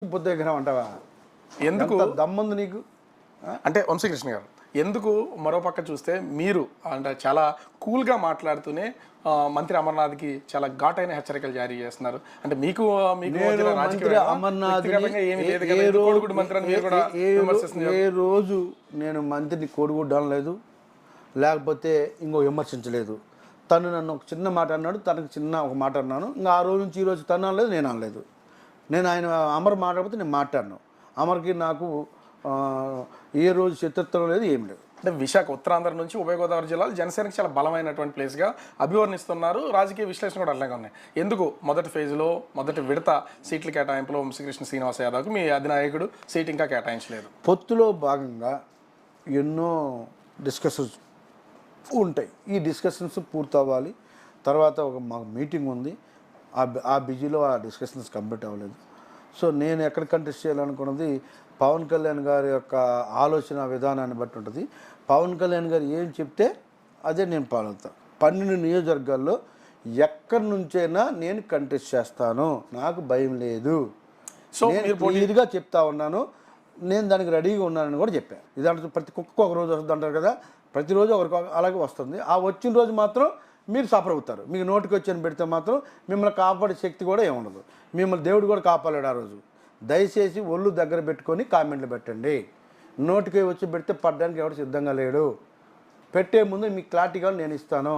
బుద్ధ విగ్రహం అంటావా? ఎందుకు ఎంత దమ్ముంది నీకు? అంటే వంశీకృష్ణ గారు ఎందుకు మరోపక్క చూస్తే మీరు అంటే చాలా కూల్గా మాట్లాడుతూనే మంత్రి అమర్నాథ్కి చాలా ఘాటైన హెచ్చరికలు జారీ చేస్తున్నారు. అంటే మీకు మీకు నేను మధ్యన మంత్రి రాజకీయ అమర్నాథ్ని వ్యక్తిగతంగా ఏమీ లేదు కదా, ఎందుకు కోడిగుడ్డు మంత్రి అని మీరు కూడా విమర్శిస్తున్నారు. ఏ రోజు నేను మంత్రిని కోడిగుడ్డు అనలేదు, లేకపోతే ఇంకో విమర్శించలేదు. తను నన్ను ఒక చిన్న మాట అన్నాడు, తనకు చిన్న ఒక మాట అన్నాను. ఇంకా ఆ రోజు నుంచి ఈ రోజు తను అనలేదు, నేను అనలేదు. నేను ఆయన అమర్ మాట్లాడితే నేను మాట్లాడను. అమర్కి నాకు ఏ రోజు శత్రుత్వం లేదు, ఏం లేదు. అంటే విశాఖ ఉత్తరాంధ్ర నుంచి ఉభయ గోదావరి జిల్లాలు జనసేనకి చాలా బలమైనటువంటి ప్లేస్గా అభివర్ణిస్తున్నారు. రాజకీయ విశ్లేషణ కూడా అలాగే ఉన్నాయి. ఎందుకు మొదటి ఫేజ్లో మొదటి విడత సీట్ల కేటాయింపులో వంశీకృష్ణ శ్రీనివాస యాదవ్కి మీ అధినాయకుడు సీట్ ఇంకా కేటాయించలేదు? పొత్తులో భాగంగా ఎన్నో డిస్కషన్స్ ఉంటాయి. ఈ డిస్కషన్స్ పూర్తవ్వాలి. తర్వాత మాకు మీటింగ్ ఉంది. ఆ బిజీలో ఆ డిస్కషన్స్ కంప్లీట్ అవ్వలేదు. సో నేను ఎక్కడ కంటెస్ట్ చేయాలనుకున్నది పవన్ కళ్యాణ్ గారి యొక్క ఆలోచన విధానాన్ని బట్టి ఉంటుంది. పవన్ కళ్యాణ్ గారు ఏం చెప్తే అదే నేను ఫాలో అవుతాను. 12 నియోజకవర్గాల్లో ఎక్కడి నుంచైనా నేను కంటెస్ట్ చేస్తాను, నాకు భయం లేదు. సో నేను క్లియర్గా చెప్తా ఉన్నాను, నేను దానికి రెడీగా ఉన్నానని కూడా చెప్పాను. ఇదంటే ప్రతి కుక్క ఒక రోజు వస్తుంది అంటారు కదా, ప్రతిరోజు ఒకరికి అలాగే వస్తుంది. ఆ వచ్చిన రోజు మాత్రం మీరు సఫర్ అవుతారు. మీకు నోటికి వచ్చని పెడితే మాత్రం మిమ్మల్ని కాపాడే శక్తి కూడా ఏముండదు. మిమ్మల్ని దేవుడు కూడా కాపాడాడు ఆ రోజు. దయచేసి ఒళ్ళు దగ్గర పెట్టుకొని కామెంట్లు పెట్టండి. నోటికి వచ్చి పెడితే పడ్డానికి ఎవరు సిద్ధంగా లేడు. పెట్టే ముందు మీకు క్లారిటీగా నేను ఇస్తాను.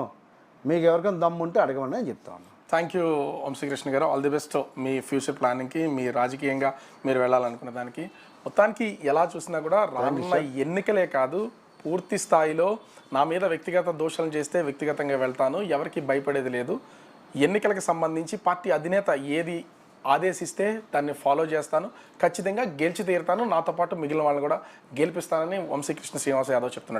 మీకు ఎవరికైనా దమ్ము ఉంటే అడగమని నేను చెప్తాను. Thank you Vamsikrishna garu. All the best మీ ఫ్యూచర్ ప్లానింగ్కి, మీ రాజకీయంగా మీరు వెళ్ళాలనుకునే దానికి. మొత్తానికి ఎలా చూసినా కూడా రానున్న ఎన్నికలే కాదు, పూర్తి స్థాయిలో నా మీద వ్యక్తిగత దోషాలు చేస్తే వ్యక్తిగతంగా వెళ్తాను, ఎవరికి భయపడేది లేదు. ఎన్నికలకు సంబంధించి పార్టీ అధినేత ఏది ఆదేశిస్తే దాన్ని ఫాలో చేస్తాను, ఖచ్చితంగా గెలిచి తీరుతాను, నాతో పాటు మిగిలిన వాళ్ళని కూడా గెలిపిస్తానని వంశీకృష్ణ శ్రీనివాస యాదవ్ చెప్తున్నారు.